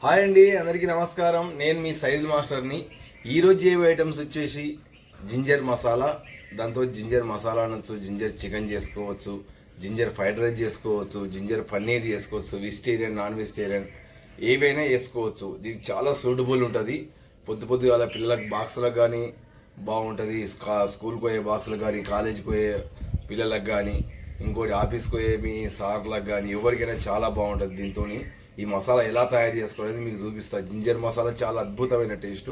Hi అండి, అందరికీ నమస్కారం. నేను మీ సైదుల్ మాస్టర్ని. ఈరోజు చేయబోయే ఐటమ్స్ వచ్చేసి జింజర్ మసాలా. దాంతో జింజర్ మసాలా అనొచ్చు, జింజర్ చికెన్ చేసుకోవచ్చు, జింజర్ ఫ్రైడ్ రైస్ చేసుకోవచ్చు, జింజర్ పన్నీర్ చేసుకోవచ్చు, వెజిటేరియన్ నాన్ వెజిటేరియన్ ఏవైనా చేసుకోవచ్చు. దీనికి చాలా సూటబుల్ ఉంటుంది. పొద్దుగాల పిల్లలకు బాక్సులకు కానీ బాగుంటుంది. స్కూల్కి పోయే బాక్సులకు కానీ, కాలేజీకి పోయే పిల్లలకు కానీ, ఇంకోటి ఆఫీస్కి పోయే మీ సార్లకు కానీ ఎవరికైనా చాలా బాగుంటుంది. దీంతో ఈ మసాలా ఎలా తయారు చేసుకోవాలని మీకు చూపిస్తా. జింజర్ మసాలా చాలా అద్భుతమైన టేస్ట్,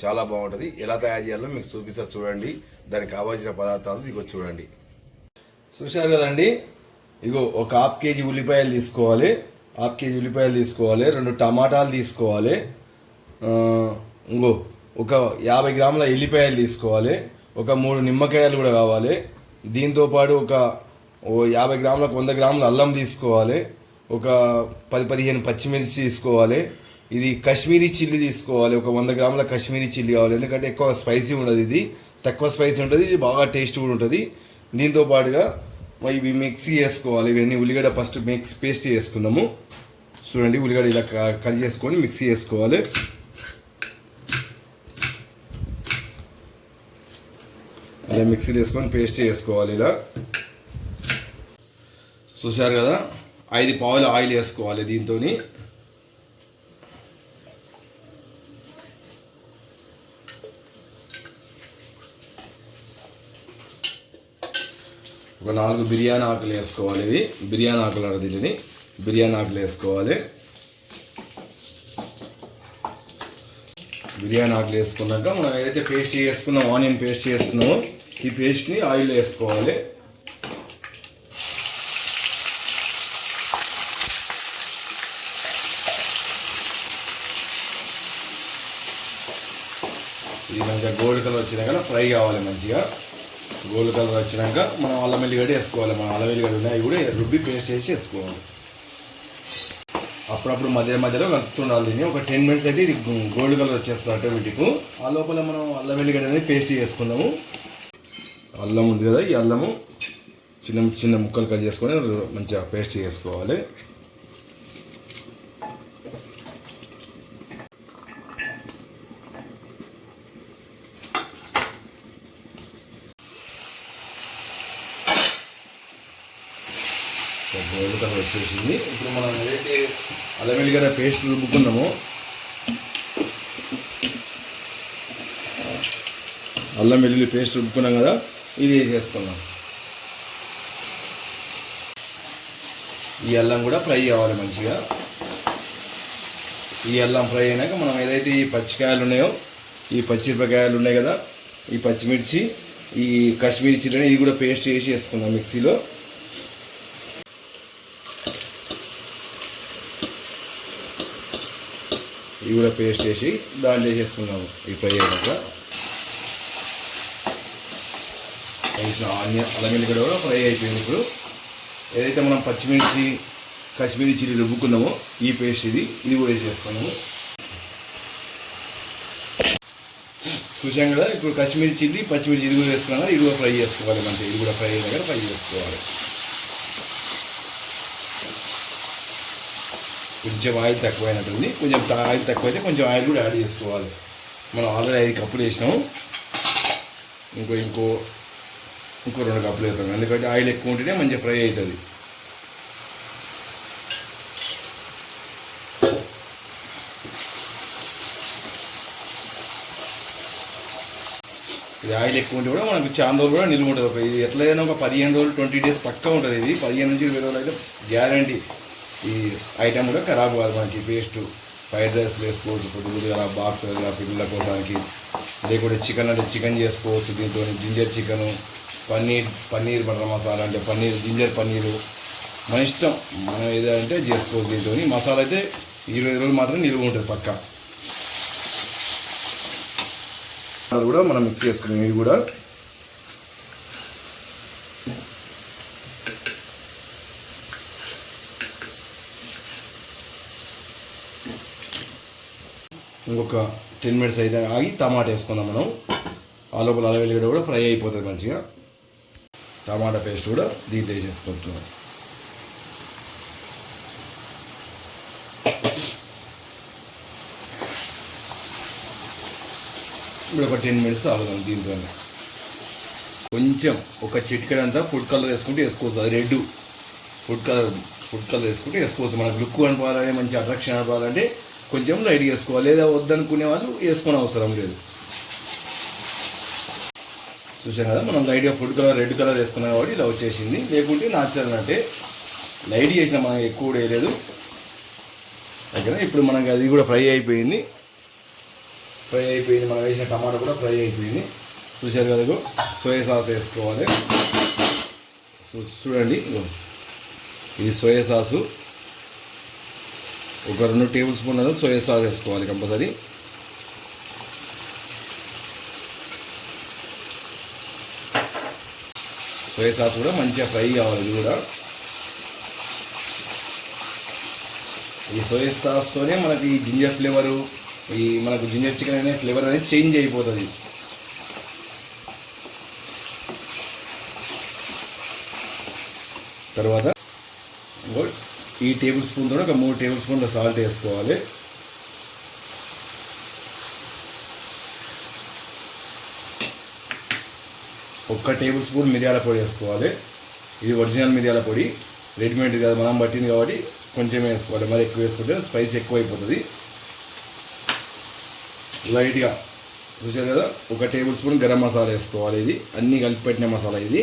చాలా బాగుంటుంది. ఎలా తయారు చేయాలో మీకు చూపిస్తా, చూడండి. దానికి కావాల్సిన పదార్థాలు ఇగో చూడండి. చూశారు కదండి. ఇగో ఒక హాఫ్ కేజీ ఉల్లిపాయలు తీసుకోవాలి, 2 టమాటాలు తీసుకోవాలి, ఇంకో ఒక 50 గ్రాముల ఎల్లిపాయలు తీసుకోవాలి, ఒక 3 నిమ్మకాయలు కూడా కావాలి. దీంతోపాటు ఒక 50 గ్రాములకు 100 గ్రాముల అల్లం తీసుకోవాలి, ఒక 10-15 పచ్చిమిర్చి తీసుకోవాలి. ఇది కాశ్మీరీ చిల్లీ తీసుకోవాలి, ఒక 100 గ్రాముల కాశ్మీరీ చిల్లీ కావాలి. ఎందుకంటే ఎక్కువ స్పైసీ ఉండదు, ఇది తక్కువ స్పైసీ ఉంటుంది, ఇది బాగా టేస్ట్ కూడా ఉంటుంది. దీంతో పాటుగా ఇవి మిక్సీ చేసుకోవాలి. ఇవన్నీ ఉల్లిగడ్డ ఫస్ట్ పేస్ట్ చేసుకుందాము. చూడండి, ఉల్లిగడ్డ ఇలా కట్ చేసుకొని మిక్సీ చేసుకోవాలి. ఇలా మిక్సీ చేసుకొని పేస్ట్ చేసుకోవాలి. ఇలా చూశారు కదా. 5 పావుల ఆయిల్ వేసుకోవాలి. దీంతో ఒక 4 బిర్యానీ ఆకులు వేసుకోవాలి. ఇవి బిర్యానీ ఆకులు అంటారు దీనిని. బిర్యానీ ఆకులు వేసుకోవాలి. బిర్యానీ ఆకులు వేసుకున్నాక మనం ఏదైతే పేస్ట్ చేసుకున్నామో, ఆనియన్ పేస్ట్ చేసుకున్నామో, ఈ పేస్ట్ని ఆయిల్ వేసుకోవాలి. ఇది మంచిగా గోల్డ్ కలర్ వచ్చినాక ఫ్రై కావాలి. మంచిగా గోల్డ్ కలర్ వచ్చినాక మనం అల్లం వెల్లిగడ్డ వేసుకోవాలి. మనం అల్లం వెల్లిగడ్డ ఉన్నాయి కూడా రుబ్బి పేస్ట్ చేసి వేసుకోవాలి. అప్పుడప్పుడు మధ్యలో కలుపుతుండాలి. దీన్ని ఒక 10 మినిట్స్ అయితే ఇది గోల్డ్ కలర్ వచ్చేస్తుంది ఆటోమేటిక్. ఆ లోపల మనం అల్లం వెల్లిగడ్డ అనేది పేస్ట్ చేసుకుందాము. అల్లం ఉంది కదా, ఈ అల్లము చిన్న ముక్కలు కట్ చేసుకొని మంచిగా పేస్ట్ చేసుకోవాలి. గోల్డ్ కలర్ వచ్చేసింది. ఇప్పుడు మనం ఏదైతే అల్లం వెల్లిగడ్డ పేస్ట్ రుబ్బుకున్నామో, అల్లం వెల్లుల్లి పేస్ట్ రుబ్బుకున్నాం కదా, ఇది వేసేసుకున్నాం. ఈ అల్లం కూడా ఫ్రై అవ్వాలి మంచిగా. ఈ అల్లం ఫ్రై అయినాక మనం ఏదైతే ఈ పచ్చికాయలు ఉన్నాయో, ఈ పచ్చిమిరపకాయలు ఉన్నాయి కదా, ఈ పచ్చిమిర్చి, ఈ కాశ్మీరీ చిల్లీ, ఇది కూడా పేస్ట్ చేసి వేసుకున్నాం మిక్సీలో. ఇవి కూడా పేస్ట్ చేసి దాంట్లో వేసేసుకున్నాము. ఈ ఫ్రై అయినాక ఆనియన్ అల్లం వెల్లిగడ్డ కూడా ఫ్రై అయిపోయింది. ఇప్పుడు ఏదైతే మనం పచ్చిమిర్చి కాశ్మీరీ చిల్లీ రుబ్బుకున్నామో, ఈ పేస్ట్ ఇది కూడా వేసేసుకున్నాము. చూసాం కదా. ఇప్పుడు కాశ్మీరీ చిల్లీ, పచ్చిమిర్చి ఇది కూడా వేసుకున్నాం కదా, ఇది కూడా ఫ్రై చేసుకోవాలి. మంచిగా ఇది కూడా ఫ్రై అయినా కదా ఫ్రై చేసుకోవాలి. కొంచెం ఆయిల్ తక్కువైనట్టుంది. కొంచెం ఆయిల్ తక్కువైతే కొంచెం ఆయిల్ కూడా యాడ్ చేసుకోవాలి. మనం ఆల్రెడీ 5 కప్పులు వేసినాము. ఇంకో 2 కప్పులు వేస్తాం. ఎందుకంటే ఆయిల్ ఎక్కువ ఉంటేనే మంచిగా ఫ్రై అవుతుంది. ఇది ఆయిల్ ఎక్కువ ఉంటే కూడా మనకు చాలా రోజులు కూడా నిల్వ ఉంటుంది. ఇది ఎట్లయినా ఒక 15 రోజులు 20 డేస్ పక్కా ఉంటుంది. ఇది 15 నుంచి 20 రోజులు అయితే గ్యారంటీ. ఈ ఐటమ్ కూడా ఖరాబ్ కాదు. మనకి పేస్ట్ ఫ్రైడ్ రైస్ వేసుకోవచ్చు, పొద్దుగా బాక్స్ పిల్లల కోసానికి. లేకుంటే చికెన్ అంటే చికెన్ చేసుకోవచ్చు. దీంతో ginger chicken, paneer butter masala అంటే జింజర్ పన్నీరు మన ఇష్టం, మనం ఏదంటే చేసుకోవచ్చు. దీంతో మసాలా అయితే 20 రోజులు మాత్రం నిలువ ఉంటుంది పక్కా. అది కూడా మనం మిక్స్ చేసుకున్నాం. ఇవి కూడా ఇంకొక 10 మినిట్స్ అయితే ఆగి టమాటా వేసుకుందాం మనం. ఆ లోపల అల్లం వెల్లిగడ్డ కూడా ఫ్రై అయిపోతుంది మంచిగా. టమాటా పేస్ట్ కూడా దీంట్లో వేసేసుకుంటున్నాం. ఇప్పుడు ఒక 10 మినిట్స్ ఆగుదాం. దీంతో కొంచెం ఒక చిటికెడంతా ఫుడ్ కలర్ వేసుకుంటే వేసుకోవచ్చు. అది రెడ్ ఫుడ్ కలర్ వేసుకుంటే వేసుకోవచ్చు. మనకు లుక్ అనిపోవాలంటే మంచి అట్రాక్షన్ అనిపోవాలంటే కొంచెం లైట్గా వేసుకోవాలి. లేదా వద్దనుకునే వాళ్ళు వేసుకొని అవసరం లేదు. చూసాం కదా, మనం లైట్గా ఫుడ్ కలర్ రెడ్ కలర్ వేసుకున్నాం కాబట్టి ఇలా వచ్చేసింది. లేకుంటే నాచురల్ అంటే లైట్ చేసిన మనం ఎక్కువ కూడా వేయలేదు. ఓకేనా, ఇప్పుడు మనకి అది కూడా ఫ్రై అయిపోయింది. మనం వేసిన టమాటా కూడా ఫ్రై అయిపోయింది. చూసారు కదా, సోయా సాస్ వేసుకోవాలి. చూడండి, ఇది సోయా సాసు. ఒక 2 టేబుల్ స్పూన్ల సోయా సాస్ వేసుకోవాలి కంపల్సరీ. సోయా సాస్ కూడా మంచిగా ఫ్రై కావాలి. ఇది కూడా ఈ సోయా సాస్తోనే మనకి ఈ జింజర్ ఫ్లేవరు, మనకు జింజర్ చికెన్ అనే ఫ్లేవర్ అనేది చేంజ్ అయిపోతుంది. తర్వాత ఈ టేబుల్ స్పూన్తో ఒక 3 టేబుల్ స్పూన్ల సాల్ట్ వేసుకోవాలి. ఒక్క టేబుల్ స్పూన్ మిరియాల పొడి వేసుకోవాలి. ఇది ఒరిజినల్ మిరియాల పొడి, రెడీమేడ్ కాదు, మనం పట్టింది కాబట్టి కొంచెమే వేసుకోవాలి. మరి ఎక్కువ వేసుకుంటే స్పైస్ ఎక్కువ అయిపోతుంది. లైట్గా చూసారు కదా, ఒక టేబుల్ స్పూన్ గరం మసాలా వేసుకోవాలి. ఇది అన్నీ కలిపి పెట్టిన మసాలా ఇది.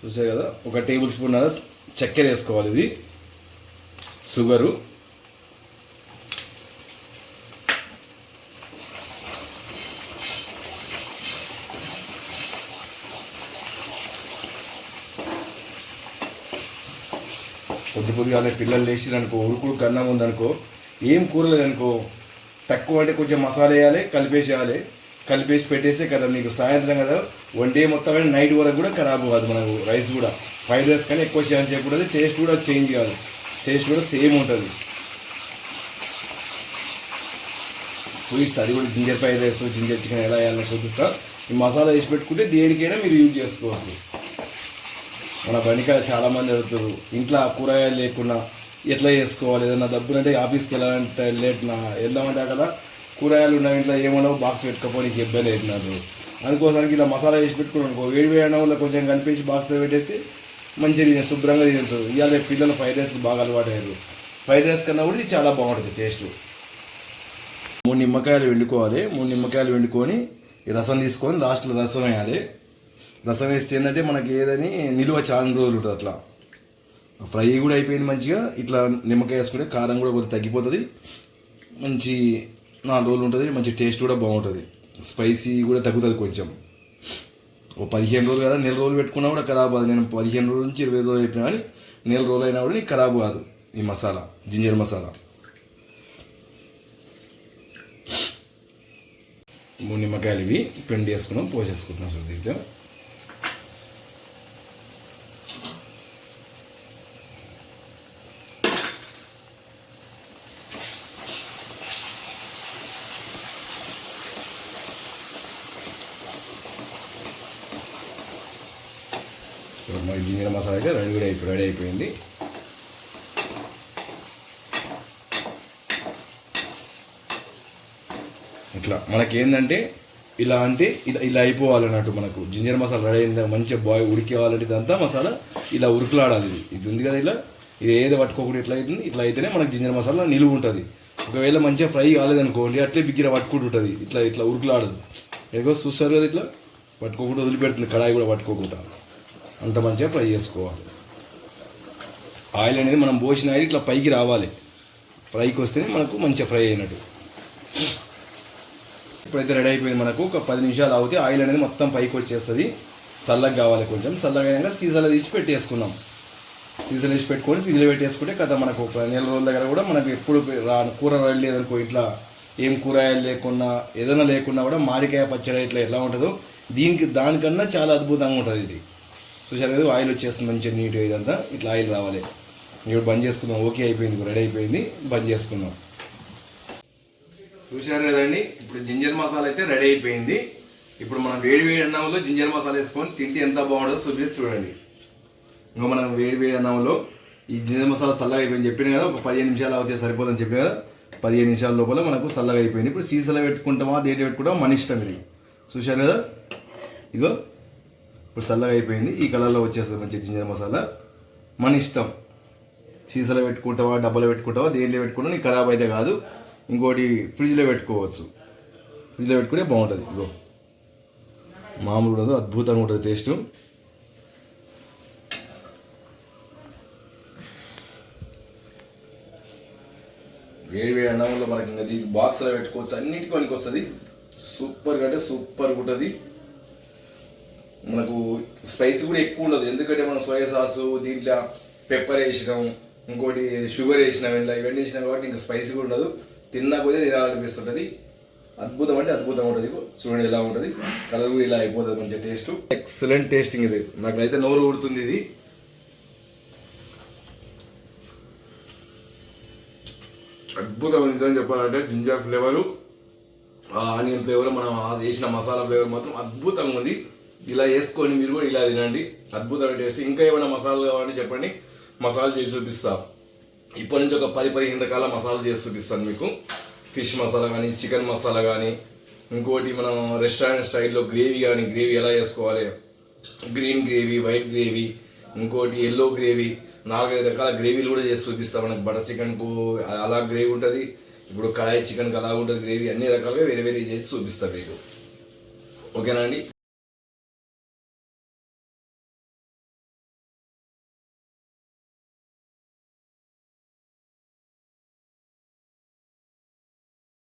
చూసారు కదా, ఒక టేబుల్ స్పూన్ చక్కెర వేసుకోవాలి. ఇది షుగరు, పొద్దుగానే పిల్లలు లేచిరనుకో, ఉడుకుడు కన్నం ఉందనుకో, ఏం కూర లేదనుకో, తక్కువ అంటే కొంచెం మసాలా వేయాలి, కలిపేసి పెట్టేస్తే కదా నీకు సాయంత్రం కదా వన్ డే మొత్తం నైట్ వరకు కూడా ఖరాబ్ కాదు. మనకు రైస్ కూడా ఫ్రైడ్ రైస్ కానీ ఎక్కువ చేయకూడదు. టేస్ట్ కూడా చేంజ్ కాదు, టేస్ట్ కూడా సేమ్ ఉంటుంది. స్వీట్స్ అది కూడా ginger fried rice, ginger chicken ఎలా వేయాలని చూపిస్తా. ఈ మసాలా వేసి పెట్టుకుంటే దేనికైనా మీరు యూజ్ చేసుకోవచ్చు. మన బండికాయ చాలామంది అడుగుతారు, ఇంట్లో కూరగాయలు లేకుండా ఎట్లా చేసుకోవాలి, ఏదన్నా డబ్బులంటే ఆఫీస్కి వెళ్ళాలంటే వెళ్దామంటే అక్కడ కూరగాయలు ఉన్న ఇంట్లో ఏమన్నా బాక్స్ పెట్టుకోపోయి ఇబ్బంది అవుతున్నారు. అందుకోసానికి ఇలా మసాలా వేసి పెట్టుకున్నాను, వేడి అన్నంలో కొంచెం కలిపేసి బాక్స్లో పెట్టేస్తే మంచిగా తినే శుభ్రంగా తినచ్చు. ఇవాళ పిల్లలు ఫ్రైడ్ రైస్కి బాగా అలవాటు అయ్యారు. ఫ్రైడ్ రైస్ కన్నా కూడా ఇది చాలా బాగుంటుంది టేస్ట్. 3 నిమ్మకాయలు వండుకోవాలి. 3 నిమ్మకాయలు వండుకొని ఈ రసం తీసుకొని లాస్ట్లో రసం వేయాలి. రసం వేస్తే ఏంటంటే మనకి ఏదని నిల్వ చాలా రోజులు ఉంటుంది. అట్లా ఫ్రై కూడా అయిపోయింది మంచిగా. ఇట్లా నిమ్మకాయ వేసుకుంటే కారం కూడా కొద్దిగా తగ్గిపోతుంది, మంచి 4 రోజులు ఉంటుంది. మంచి టేస్ట్ కూడా బాగుంటుంది, స్పైసీ కూడా తగ్గుతుంది కొంచెం. ఓ 15 రోజులు కదా, నెల రోజులు పెట్టుకున్నా కూడా ఖరాబ్ కాదు. నేను 15 రోజుల నుంచి 20 రోజులు అయిపోయినా కానీ నెల రోజులు అయినా కూడా నీకు ఖరాబ్ కాదు ఈ మసాలా, జింజర్ మసాలా. 3 నిమ్మకాయలు ఇవి పిండి వేసుకున్నాం, పోసేసుకుంటున్నాం. సో దీంట్లో జింజర్ మసాలా అయితే రెడీ అయిపోయింది. ఇట్లా మనకేందంటే ఇలా అంటే ఇలా అయిపోవాలన్నట్టు. మనకు జింజర్ మసాలా రెడీ అయింది, మంచిగా ఉడికేవాలంటే ఇదంతా మసాలా ఇలా ఉరుకులాడాలి. ఇది ఉంది కదా, ఇలా ఇది ఏదో పట్టుకోకుండా ఇట్లా అవుతుంది. ఇట్లా అయితేనే మనకు జింజర్ మసాలా నిలువ ఉంటుంది. ఒకవేళ మంచిగా ఫ్రై కాలేదనుకోండి, అట్లే బిగ్గిన పట్టుకుంటుంటుంది. ఇట్లా ఉరుకులాడదు. ఏదో చూస్తారు కదా, ఇట్లా పట్టుకోకుండా వదిలిపెడుతుంది. కడాయి కూడా పట్టుకోకుండా అంత మంచిగా ఫ్రై చేసుకోవాలి. ఆయిల్ అనేది మనం పోసిన ఆయిల్ ఇట్లా పైకి రావాలి. ఫ్రైకి వస్తేనే మనకు మంచిగా ఫ్రై అయినట్టు. ఇప్పుడైతే రెడీ అయిపోయింది. మనకు ఒక 10 నిమిషాలు ఆగితే ఆయిల్ అనేది మొత్తం పైకి వచ్చేస్తుంది. చల్లగా కావాలి, కొంచెం చల్లగా అయినాక సీసాలో తీసి పెట్టేసుకున్నాం. సీసాలో తీసి పెట్టుకొని ఫ్రిడ్జ్లో పెట్టేసుకుంటే కదా మనకు 1 నెల రోజుల దగ్గర కూడా మనకు ఎప్పుడు కూర లేదనుకో, ఇట్లా ఏం కూరగాయలు లేకున్నా ఏదైనా లేకున్నా కూడా మామిడికాయ పచ్చడి ఇట్లా ఎలా ఉంటుందో దానికన్నా చాలా అద్భుతంగా ఉంటుంది ఇది. చూసారు కదా, ఆయిల్ వచ్చేస్తుంది మంచిగా నీట్గా. ఇదంతా ఇట్లా ఆయిల్ రావాలి. ఇప్పుడు బంద్ చేసుకుందాం. ఓకే అయిపోయింది, రెడీ అయిపోయింది, బంద్ చేసుకుందాం. చూసారు కదండి, ఇప్పుడు జింజర్ మసాలా అయితే రెడీ అయిపోయింది. ఇప్పుడు మనం వేడి వేడి అన్నంలో జింజర్ మసాలా వేసుకొని తింటే ఎంత బాగుంటుందో చూపించి చూడండి. ఇంకా మనం వేడి వేడి అన్నంలో ఈ జింజర్ మసాలా చల్లగా అయిపోయింది చెప్పిన కదా, ఒక 15 నిమిషాలు అవుతే సరిపోదని చెప్పిన కదా. 15 నిమిషాల లోపల మనకు చల్లగా అయిపోయింది. ఇప్పుడు సీసాలో పెట్టుకుంటామా దేంట్లో పెట్టుకుంటామా మన ఇష్టం. ఇది చూశారు కదా, ఇగో ఇప్పుడు చల్లగా అయిపోయింది. ఈ కలర్లో వచ్చేస్తుంది మంచి జింజర్ మసాలా. మన ఇష్టం, సీసాలో పెట్టుకుంటావా డబ్బాలో పెట్టుకుంటావా దేంట్లో పెట్టుకుంటావా, నీకు ఖరాబ్ అయితే కాదు. ఇంకోటి ఫ్రిడ్జ్లో పెట్టుకోవచ్చు, ఫ్రిడ్జ్లో పెట్టుకుంటే బాగుంటుంది. ఇగో మామూలు ఉండదు, అద్భుతంగా ఉంటుంది టేస్ట్. వేడి వేడి అన్నంలో మనకి అది బాక్స్లో పెట్టుకోవచ్చు, అన్నిటికీ పనికి వస్తుంది. సూపర్గా అంటే సూపర్గా ఉంటుంది. మనకు స్పైసీ కూడా ఎక్కువ ఉండదు, ఎందుకంటే మనం సోయా సాసు దీంట్లో పెప్పర్ వేసినాం, ఇంకోటి షుగర్ వేసినాం, ఇట్లా ఇవన్నీ వేసినాం కాబట్టి ఇంకా స్పైసీ కూడా ఉండదు. తిన్నా కొద్దిగా తినాలనిపిస్తుంటుంది. అద్భుతం అంటే అద్భుతంగా ఉంటుంది. చూడండి ఎలా ఉంటుంది, కలర్ కూడా ఇలా అయిపోతుంది. మంచి టేస్ట్, ఎక్సలెంట్ టేస్టింగ్. ఇది నాకైతే నోరు ఊడుతుంది. ఇది అద్భుతం నిజం చెప్పాలంటే. జింజర్ ఫ్లేవరు, ఆనియన్ ఫ్లేవర్, మనం వేసిన మసాలా ఫ్లేవర్ మాత్రం అద్భుతంగా ఉంది. ఇలా వేసుకొని మీరు కూడా ఇలా తినండి, అద్భుతమైన టేస్ట్. ఇంకా ఏమైనా మసాలాలు కావాలంటే చెప్పండి, మసాలా చేసి చూపిస్తా. ఇప్పటి నుంచి ఒక 10-15 రకాల మసాలా చేసి చూపిస్తాను మీకు. ఫిష్ మసాలా కానీ, చికెన్ మసాలా కానీ, ఇంకోటి మనం రెస్టారెంట్ స్టైల్లో గ్రేవీ కానీ, గ్రేవీ ఎలా చేసుకోవాలి, గ్రీన్ గ్రేవీ, వైట్ గ్రేవీ, ఇంకోటి ఎల్లో గ్రేవీ, 4-5 రకాల గ్రేవీలు కూడా చేసి చూపిస్తాం. మనకి బటర్ చికెన్కు అలా గ్రేవీ ఉంటుంది, ఇప్పుడు కడాయి చికెన్కి అలా ఉంటుంది గ్రేవీ. అన్ని రకాలుగా వేరే వేరే చేసి చూపిస్తాను మీకు. ఓకేనా అండి.